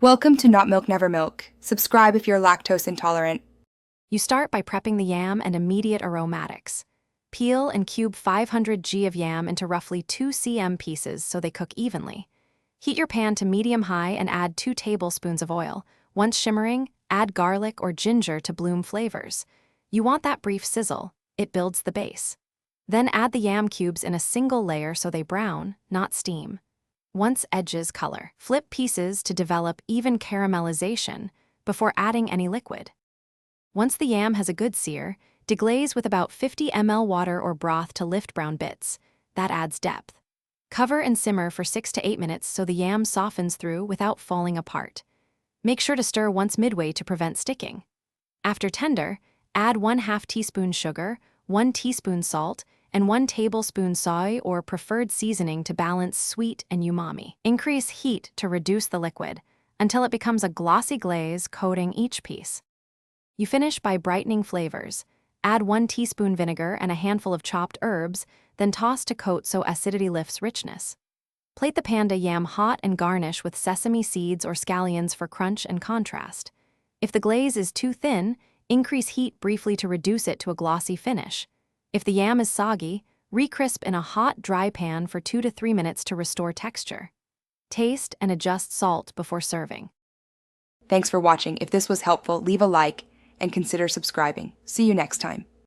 Welcome to Not Milk Never Milk. Subscribe if you're lactose intolerant. You start by prepping the yam and immediate aromatics. Peel and cube 500 g of yam into roughly 2 cm pieces so they cook evenly. Heat your pan to medium-high and add 2 tablespoons of oil. Once shimmering, add garlic or ginger to bloom flavors. You want that brief sizzle. It builds the base. Then add the yam cubes in a single layer so they brown, not steam. Once edges color, flip pieces to develop even caramelization before adding any liquid. Once the yam has a good sear, deglaze with about 50 ml water or broth to lift brown bits. That adds depth. Cover and simmer for 6 to 8 minutes so the yam softens through without falling apart. Make sure to stir once midway to prevent sticking. After tender, add 1/2 teaspoon sugar, 1 teaspoon salt, and 1 tablespoon soy or preferred seasoning to balance sweet and umami. Increase heat to reduce the liquid until it becomes a glossy glaze coating each piece. You finish by brightening flavors. Add 1 teaspoon vinegar and a handful of chopped herbs, then toss to coat so acidity lifts richness. Plate the Panda Yam hot and garnish with sesame seeds or scallions for crunch and contrast. If the glaze is too thin, increase heat briefly to reduce it to a glossy finish. If the yam is soggy, recrisp in a hot, dry pan for 2 to 3 minutes to restore texture. Taste and adjust salt before serving. Thanks for watching. If this was helpful, leave a like and consider subscribing. See you next time.